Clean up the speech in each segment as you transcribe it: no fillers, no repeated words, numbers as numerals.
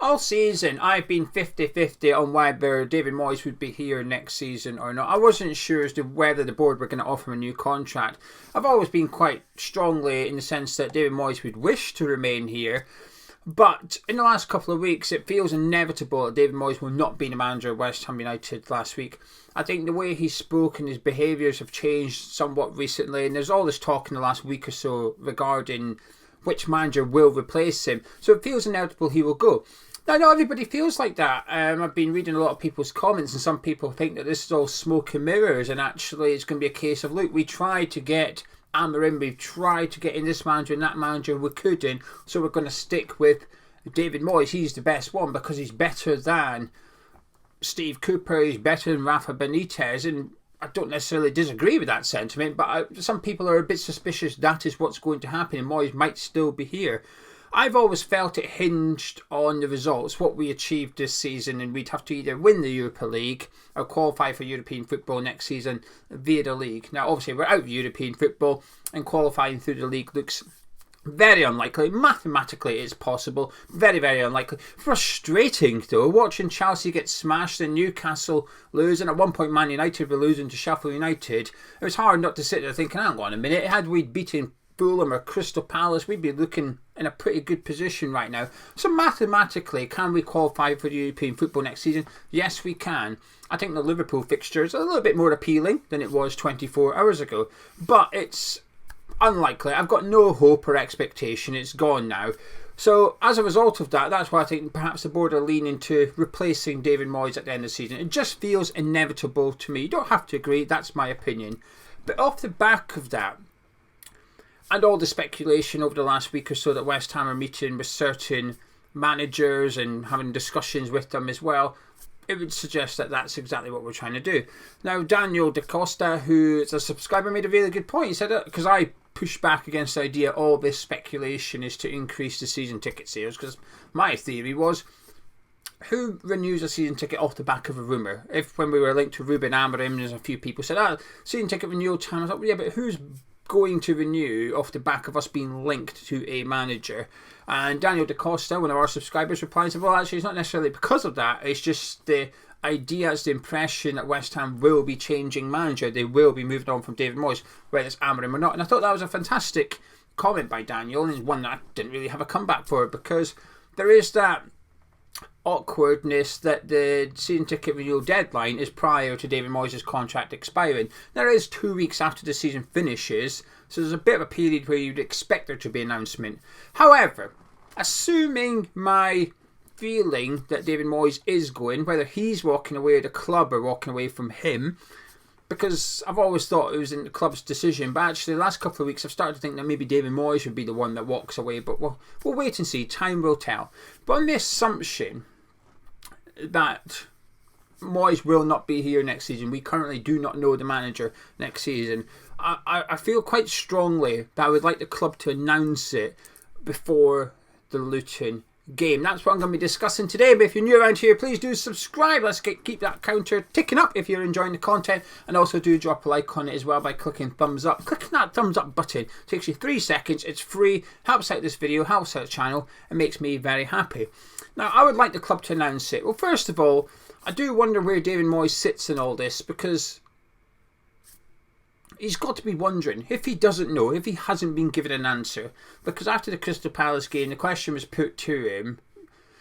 all season I've been 50-50 on whether David Moyes would be here next season or not. I wasn't sure as to whether the board were going to offer him a new contract. I've always been quite strongly in the sense that David Moyes would wish to remain here. But in the last couple of weeks, it feels inevitable that David Moyes will not be the manager of West Ham United last week. I think the way he's spoken, his behaviours have changed somewhat recently. And there's all this talk in the last week or so regarding which manager will replace him. So it feels inevitable he will go. Now, not everybody feels like that. I've been reading a lot of people's comments, and some people think that this is all smoke and mirrors, and actually it's going to be a case of, look, we tried to get Amorim, we've tried to get in this manager and that manager, we couldn't, so we're going to stick with David Moyes. He's the best one because he's better than Steve Cooper, he's better than Rafa Benitez, and I don't necessarily disagree with that sentiment, but some people are a bit suspicious that is what's going to happen and Moyes might still be here. I've always felt it hinged on the results, what we achieved this season, and we'd have to either win the Europa League or qualify for European football next season via the league. Now, obviously, we're out of European football, and qualifying through the league looks very unlikely. Mathematically, it's possible. Very, very unlikely. Frustrating, though, watching Chelsea get smashed and Newcastle lose, and at one point Man United were losing to Sheffield United. It was hard not to sit there thinking, hang on a minute, had we beaten Fulham or Crystal Palace, we'd be looking in a pretty good position right now. So mathematically, can we qualify for the European football next season? Yes, we can. I think the Liverpool fixture is a little bit more appealing than it was 24 hours ago, but it's unlikely. I've got no hope or expectation. It's gone now. So as a result of that, that's why I think perhaps the board are leaning to replacing David Moyes at the end of the season. It just feels inevitable to me. You don't have to agree, that's my opinion. But off the back of that, and all the speculation over the last week or so that West Ham are meeting with certain managers and having discussions with them as well, it would suggest that that's exactly what we're trying to do. Now, Daniel Da Costa, who is a subscriber, made a really good point. He said, because I pushed back against the idea all this speculation is to increase the season ticket sales, because my theory was, who renews a season ticket off the back of a rumour? If when we were linked to Rúben Amorim, there's a few people said, season ticket renewal time. I thought, well, yeah, but who's going to renew off the back of us being linked to a manager? And Daniel Da Costa, one of our subscribers, replied, well, actually, it's not necessarily because of that. It's just the idea, it's the impression that West Ham will be changing manager. They will be moving on from David Moyes, whether it's Amorim or not. And I thought that was a fantastic comment by Daniel, and it's one that I didn't really have a comeback for, because there is that awkwardness that the season ticket renewal deadline is prior to David Moyes' contract expiring. There is 2 weeks after the season finishes, so there's a bit of a period where you'd expect there to be an announcement. However, assuming my feeling that David Moyes is going, whether he's walking away or the club are walking away from him, because I've always thought it was in the club's decision, but actually the last couple of weeks I've started to think that maybe David Moyes would be the one that walks away, but we'll wait and see. Time will tell. But on the assumption that Moyes will not be here next season, we currently do not know the manager next season, I feel quite strongly that I would like the club to announce it before the Luton game. That's what I'm going to be discussing today. But if you're new around here, please do subscribe. Let's keep that counter ticking up if you're enjoying the content, and also do drop a like on it as well by clicking thumbs up. Clicking that thumbs up button takes you 3 seconds. It's free, helps out this video, helps out the channel, and makes me very happy. Now, I would like the club to announce it. Well, first of all, I do wonder where David Moyes sits in all this, because he's got to be wondering if he doesn't know, if he hasn't been given an answer. Because after the Crystal Palace game, the question was put to him,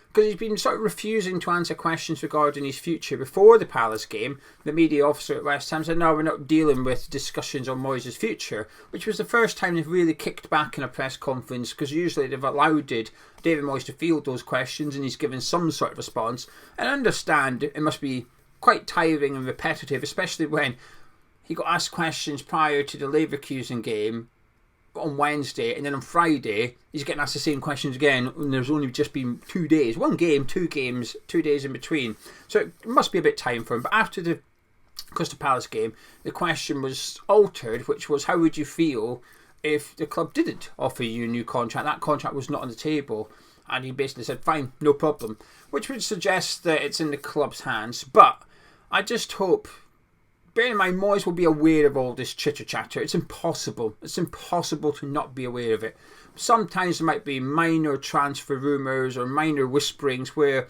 because he's been sort of refusing to answer questions regarding his future. Before the Palace game, the media officer at West Ham said, no, we're not dealing with discussions on Moyes' future, which was the first time they've really kicked back in a press conference, because usually they've allowed David Moyes to field those questions and he's given some sort of response. And I understand it must be quite tiring and repetitive, especially when he got asked questions prior to the Leverkusen game on Wednesday, and then on Friday he's getting asked the same questions again, and there's only just been 2 days. One game, 2 games, 2 days in between. So it must be a bit time for him. But after the Crystal Palace game, the question was altered, which was, how would you feel if the club didn't offer you a new contract? That contract was not on the table. And he basically said, fine, no problem. Which would suggest that it's in the club's hands. But I just hope bear in mind, Moyes will be aware of all this chitter-chatter. It's impossible. It's impossible to not be aware of it. Sometimes there might be minor transfer rumours or minor whisperings where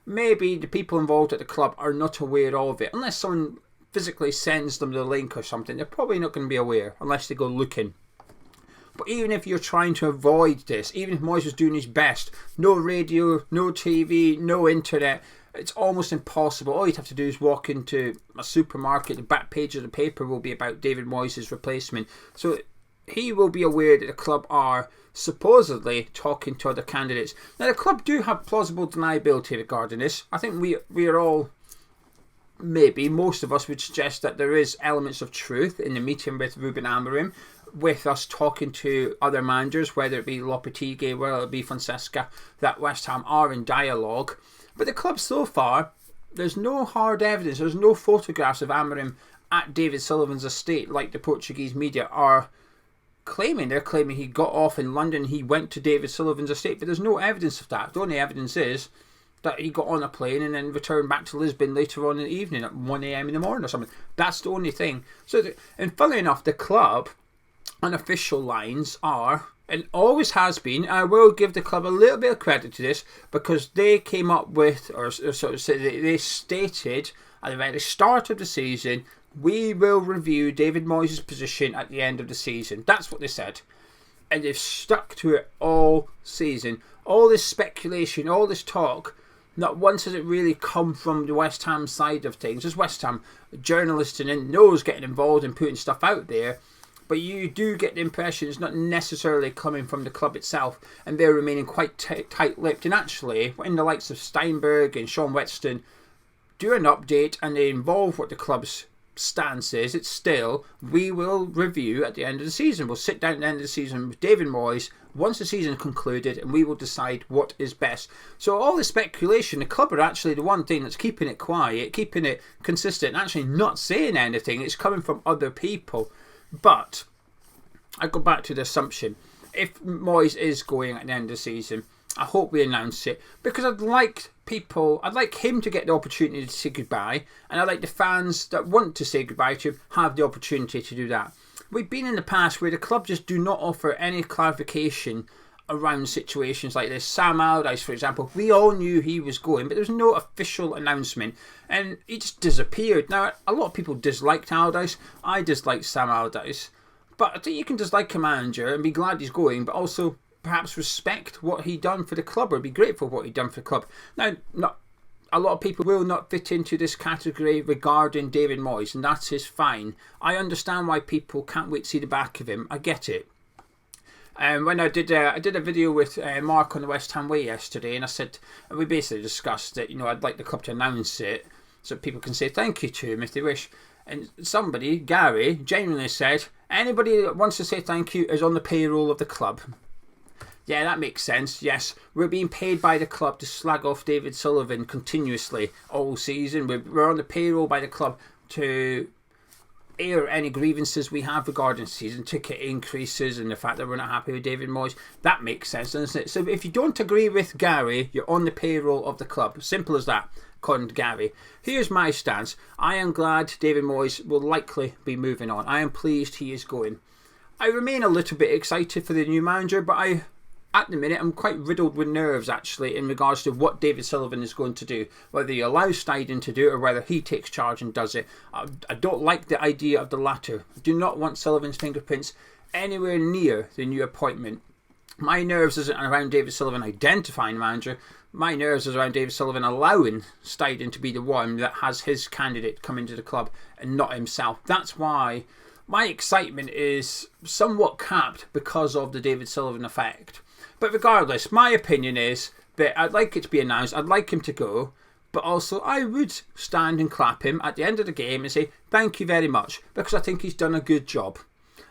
maybe the people involved at the club are not aware of it. Unless someone physically sends them the link or something, they're probably not going to be aware unless they go looking. But even if you're trying to avoid this, even if Moyes was doing his best, no radio, no TV, no internet, it's almost impossible. All you'd have to do is walk into a supermarket. The back page of the paper will be about David Moyes' replacement. So he will be aware that the club are supposedly talking to other candidates. Now, the club do have plausible deniability regarding this. I think we are all, maybe most of us would suggest that there is elements of truth in the meeting with Rúben Amorim, with us talking to other managers, whether it be Lopetegui, whether it be Fonseca, that West Ham are in dialogue. But the club so far, there's no hard evidence, there's no photographs of Amorim at David Sullivan's estate like the Portuguese media are claiming. They're claiming he got off in London, he went to David Sullivan's estate, but there's no evidence of that. The only evidence is that he got on a plane and then returned back to Lisbon later on in the evening at 1 a.m. in the morning or something. That's the only thing. And funnily enough, the club unofficial lines are, and always has been, I will give the club a little bit of credit to this, because they came up with, or sort of said, they stated at the very start of the season, we will review David Moyes' position at the end of the season. That's what they said. And they've stuck to it all season. All this speculation, all this talk, not once has it really come from the West Ham side of things. There's West Ham journalists and those getting involved and putting stuff out there. But you do get the impression it's not necessarily coming from the club itself, and they're remaining quite tight-lipped. And actually, when the likes of Steinberg and Sean Whetstone do an update and they involve what the club's stance is, it's still, we will review at the end of the season. We'll sit down at the end of the season with David Moyes once the season is concluded, and we will decide what is best. So all the speculation, the club are actually the one thing that's keeping it quiet, keeping it consistent, and actually not saying anything. It's coming from other people. But I go back to the assumption, if Moyes is going at the end of the season, I hope we announce it, because I'd like him to get the opportunity to say goodbye, and I'd like the fans that want to say goodbye to him have the opportunity to do that. We've been in the past where the club just do not offer any clarification around situations like this. Sam Allardyce, for example, we all knew he was going, but there was no official announcement, and he just disappeared. Now, a lot of people disliked Allardyce. I disliked Sam Allardyce, but I think you can dislike a manager and be glad he's going, but also perhaps respect what he done for the club, or be grateful for what he done for the club. Now, a lot of people will not fit into this category regarding David Moyes, and that is fine. I understand why people can't wait to see the back of him. I get it. When I did a video with Mark on the West Ham Way yesterday, and I said, we basically discussed that, I'd like the club to announce it so people can say thank you to him if they wish. And somebody, Gary, genuinely said, anybody that wants to say thank you is on the payroll of the club. Yeah, that makes sense. Yes, we're being paid by the club to slag off David Sullivan continuously all season. We're on the payroll by the club to air any grievances we have regarding season ticket increases and the fact that we're not happy with David Moyes. That makes sense, doesn't it? So if you don't agree with Gary, you're on the payroll of the club. Simple as that, according to Gary. Here's my stance. I am glad David Moyes will likely be moving on. I am pleased he is going. I remain a little bit excited for the new manager, but at the minute, I'm quite riddled with nerves, actually, in regards to what David Sullivan is going to do. Whether he allows Steiden to do it or whether he takes charge and does it. I don't like the idea of the latter. I do not want Sullivan's fingerprints anywhere near the new appointment. My nerves isn't around David Sullivan identifying manager. My nerves is around David Sullivan allowing Steiden to be the one that has his candidate come into the club and not himself. That's why my excitement is somewhat capped because of the David Sullivan effect. But regardless, my opinion is that I'd like it to be announced. I'd like him to go. But also, I would stand and clap him at the end of the game and say, thank you very much. Because I think he's done a good job.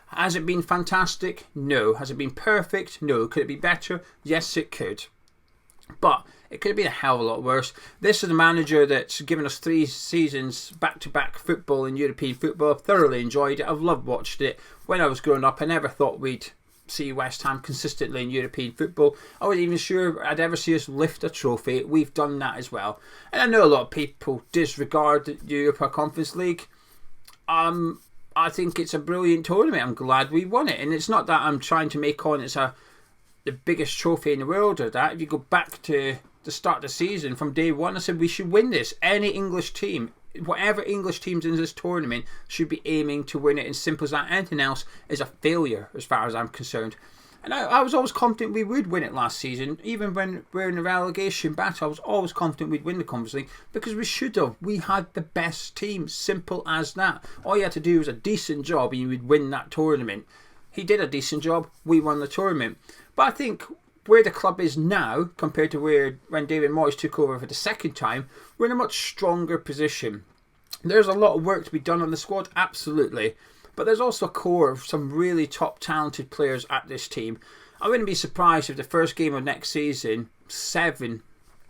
Has it been fantastic? No. Has it been perfect? No. Could it be better? Yes, it could. But it could have been a hell of a lot worse. This is a manager that's given us 3 seasons back-to-back football in European football. I've thoroughly enjoyed it. I've loved watching it. When I was growing up, I never thought we'd see West Ham consistently in European football. I wasn't even sure I'd ever see us lift a trophy. We've done that as well. And I know a lot of people disregard the Europa Conference League. I think it's a brilliant tournament. I'm glad we won it. And it's not that I'm trying to make on it's the biggest trophy in the world or that. If you go back to the start of the season, from day one, I said we should win this. Any English team, whatever English teams in this tournament, should be aiming to win it. As simple as that. Anything else is a failure as far as I'm concerned. And I was always confident we would win it last season. Even when we were in the relegation battle, I was always confident we'd win the Conference League because we should have. We had the best team. Simple as that. All you had to do was a decent job and you would win that tournament. He did a decent job. We won the tournament. But I think where the club is now, compared to when David Moyes took over for the second time, we're in a much stronger position. There's a lot of work to be done on the squad, absolutely. But there's also a core of some really top talented players at this team. I wouldn't be surprised if the first game of next season, 7,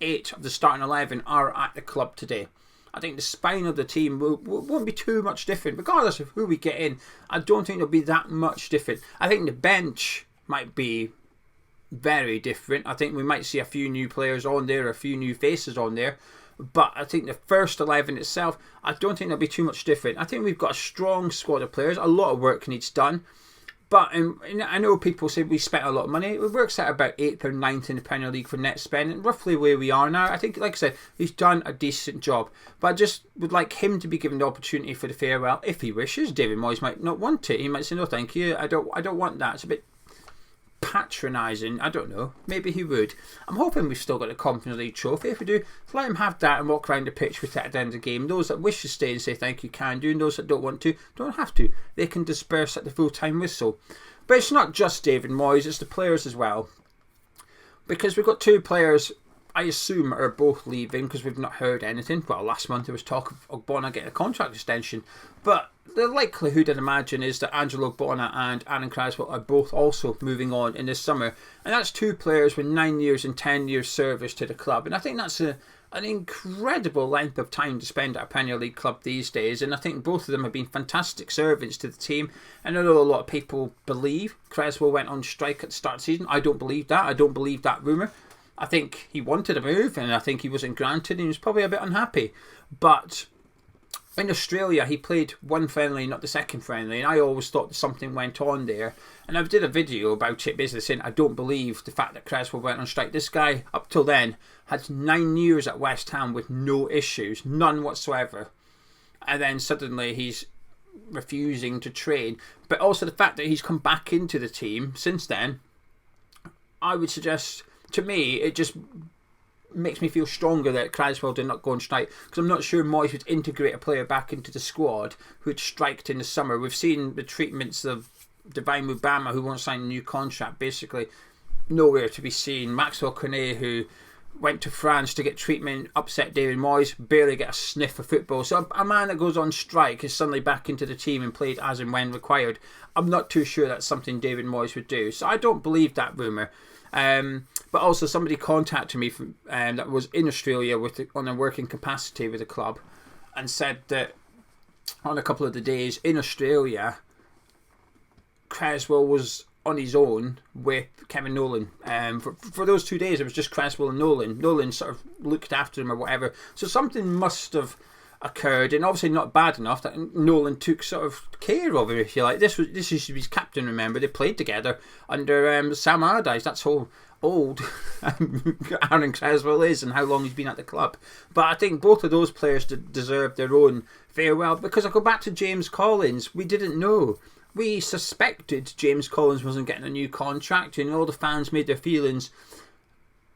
8 of the starting 11 are at the club today. I think the spine of the team won't be too much different. Regardless of who we get in, I don't think it'll be that much different. I think the bench might be very different. I think we might see a few new players on there, a few new faces on there. But I think the first 11 itself, I don't think there'll be too much different. I think we've got a strong squad of players. A lot of work needs done. But I know people say we spent a lot of money. It works out about 8th or 9th in the Premier League for net spend. And roughly where we are now. I think, like I said, he's done a decent job. But I just would like him to be given the opportunity for the farewell if he wishes. David Moyes might not want it. He might say, no, thank you. I don't want that. It's a bit patronising. I don't know. Maybe he would. I'm hoping we've still got the Conference League trophy. If we do, let him have that and walk around the pitch with it at the end of the game. Those that wish to stay and say thank you can do, and those that don't want to don't have to. They can disperse at the full-time whistle. But it's not just David Moyes, it's the players as well. Because we've got 2 players I assume are both leaving because we've not heard anything. Well, last month there was talk of Ogbonna getting a contract extension. But the likelihood, I'd imagine, is that Angelo, Ogbonna and Aaron Cresswell are both also moving on in this summer. And that's 2 players with 9 years and 10 years service to the club. And I think that's an incredible length of time to spend at a Premier League club these days. And I think both of them have been fantastic servants to the team. And I know a lot of people believe Cresswell went on strike at the start of the season. I don't believe that. I don't believe that rumour. I think he wanted a move and I think he wasn't granted and he was probably a bit unhappy. But in Australia, he played one friendly, not the second friendly, and I always thought something went on there. And I did a video about it, basically saying I don't believe the fact that Cresswell went on strike. This guy, up till then, had 9 years at West Ham with no issues, none whatsoever. And then suddenly he's refusing to train. But also the fact that he's come back into the team since then, I would suggest, to me, it just makes me feel stronger that Cresswell did not go on strike, because I'm not sure Moyes would integrate a player back into the squad who had striked in the summer. We've seen the treatments of David Moyes, who won't sign a new contract, basically nowhere to be seen. Maxwell Cornet, who went to France to get treatment, upset David Moyes, barely get a sniff of football. So a man that goes on strike is suddenly back into the team and played as and when required. I'm not too sure that's something David Moyes would do. So I don't believe that rumour. But also somebody contacted me from that was in Australia on a working capacity with the club and said that on a couple of the days in Australia, Cresswell was on his own with Kevin Nolan. For those 2 days, it was just Cresswell and Nolan. Nolan sort of looked after him or whatever. So something must have occurred, and obviously not bad enough that Nolan took sort of care of him, if you like. This used to be his captain, remember. They played together under Sam Allardyce. That's how old Aaron Cresswell is and how long he's been at the club. But I think both of those players deserve their own farewell, because I go back to James Collins. We didn't know. We suspected James Collins wasn't getting a new contract, and all the fans made their feelings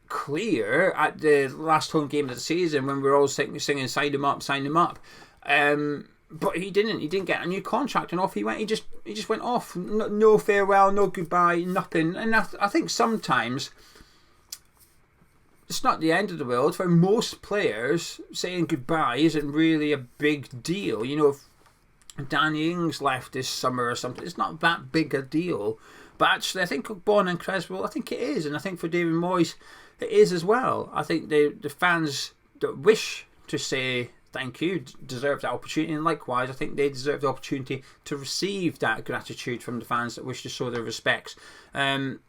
clear at the last home game of the season when we were all singing sign him up, sign him up. But he didn't get a new contract, and off he went. He just went off. No farewell, no goodbye, nothing. And I think sometimes it's not the end of the world. For most players, saying goodbye isn't really a big deal. You know, if Danny Ings left this summer or something, it's not that big a deal. But actually, I think Ogbonna and Cresswell, I think it is. And I think for David Moyes, it is as well. I think the fans that wish to say thank you, deserve that opportunity, and likewise I think they deserve the opportunity to receive that gratitude from the fans that wish to show their respects. And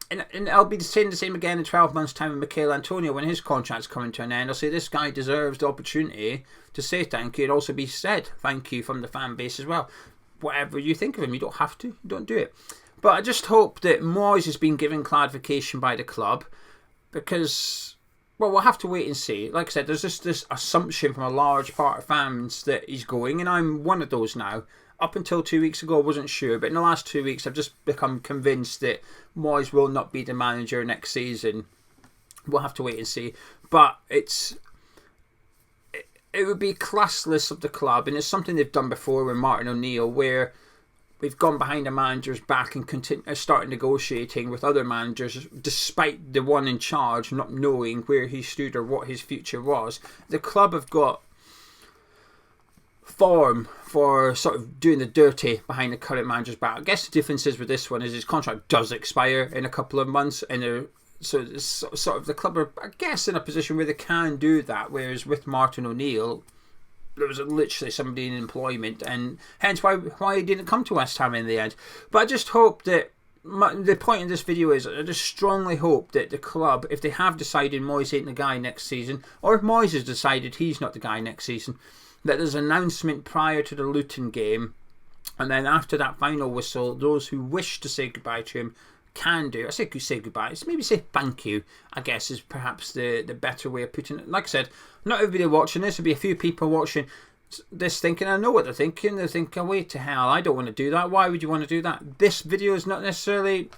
I'll be saying the same again in 12 months time with Michail Antonio when his contract's coming to an end. I'll say this guy deserves the opportunity to say thank you, and also be said thank you from the fan base as well. Whatever you think of him, you don't have to, you don't do it. But I just hope that Moyes has been given clarification by the club, because, well, we'll have to wait and see. Like I said, there's just this assumption from a large part of fans that he's going, and I'm one of those now. Up until 2 weeks ago, I wasn't sure, but in the last 2 weeks, I've just become convinced that Moyes will not be the manager next season. We'll have to wait and see. But it would be classless of the club, and it's something they've done before with Martin O'Neill, where we've gone behind a manager's back and started negotiating with other managers, despite the one in charge not knowing where he stood or what his future was. The club have got form for sort of doing the dirty behind the current manager's back. I guess the difference is with this one is his contract does expire in a couple of months, and so it's sort of the club are, I guess, in a position where they can do that, whereas with Martin O'Neill, there was literally somebody in employment, and hence why he didn't come to West Ham in the end. But I just hope that, the point of this video is, I just strongly hope that the club, if they have decided Moyes ain't the guy next season, or if Moyes has decided he's not the guy next season, that there's an announcement prior to the Luton game, and then after that final whistle, those who wish to say goodbye to him can do. I say goodbye. It's maybe say thank you, I guess, is perhaps the better way of putting it. Like I said, not everybody watching this. There'll be a few people watching this thinking, I know what they're thinking. They're thinking, oh, wait to hell, I don't want to do that. Why would you want to do that? This video is not necessarily,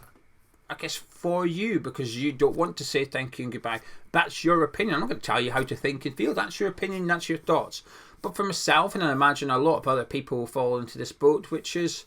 I guess, for you, because you don't want to say thank you and goodbye. That's your opinion. I'm not going to tell you how to think and feel. That's your opinion. That's your thoughts. But for myself, and I imagine a lot of other people will fall into this boat, which is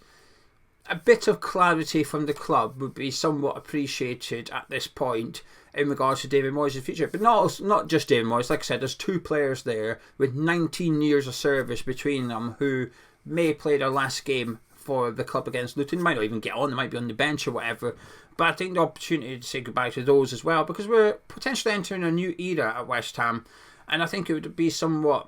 a bit of clarity from the club would be somewhat appreciated at this point in regards to David Moyes' future. But not just David Moyes. Like I said, there's two players there with 19 years of service between them who may play their last game for the club against Luton. Might not even get on, they might be on the bench or whatever. But I think the opportunity to say goodbye to those as well, because we're potentially entering a new era at West Ham, and I think it would be somewhat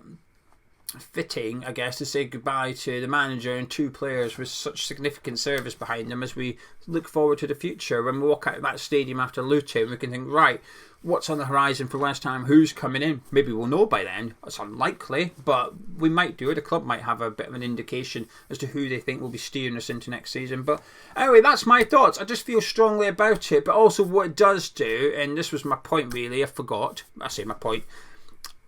fitting, I guess, to say goodbye to the manager and two players with such significant service behind them as we look forward to the future. When we walk out of that stadium after Luton, we can think, right, what's on the horizon for West Ham? Who's coming in? Maybe we'll know by then. It's unlikely, but we might do it. The club might have a bit of an indication as to who they think will be steering us into next season. But anyway, that's my thoughts. I just feel strongly about it, but also what it does do, and this was my point really, I forgot. I say my point.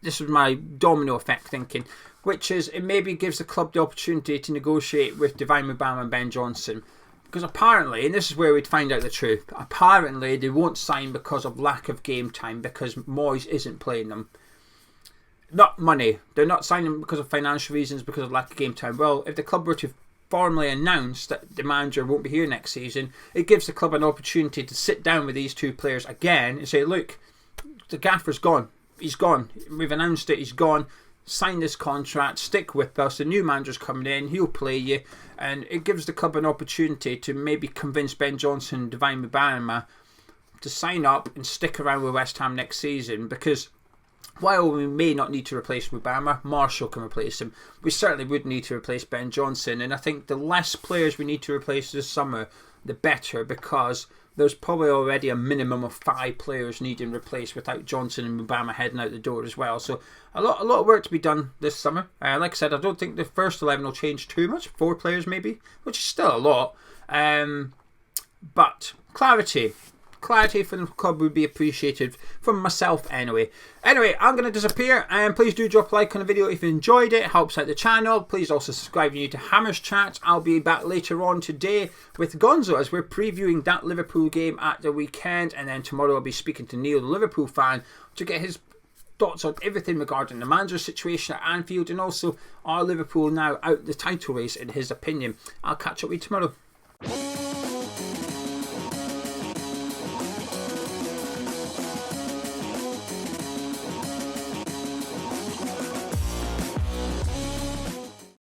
This was my domino effect thinking, which is it maybe gives the club the opportunity to negotiate with Divine Mubama and Ben Johnson. Because apparently, and this is where we'd find out the truth, apparently they won't sign because of lack of game time, because Moyes isn't playing them. Not money. They're not signing because of financial reasons, because of lack of game time. Well, if the club were to formally announce that the manager won't be here next season, it gives the club an opportunity to sit down with these two players again and say, look, the gaffer's gone. He's gone. We've announced it. He's gone. Sign this contract. Stick with us. The new manager's coming in. He'll play you. And it gives the club an opportunity to maybe convince Ben Johnson and Divine Mubama to sign up and stick around with West Ham next season. Because while we may not need to replace Mubama, Marshall can replace him. We certainly would need to replace Ben Johnson. And I think the less players we need to replace this summer, the better, because there's probably already a minimum of 5 players needing replaced without Johnson and Mubama heading out the door as well. So a lot of work to be done this summer. Like I said, I don't think the first 11 will change too much. 4 players maybe, which is still a lot. But clarity from the club would be appreciated from myself anyway. Anyway, I'm going to disappear, and please do drop a like on the video if you enjoyed it. It helps out the channel. Please also subscribe if you're new to Hammer's Chat. I'll be back later on today with Gonzo as we're previewing that Liverpool game at the weekend, and then tomorrow I'll be speaking to Neil, the Liverpool fan, to get his thoughts on everything regarding the manager situation at Anfield, and also are Liverpool now out the title race in his opinion. I'll catch up with you tomorrow.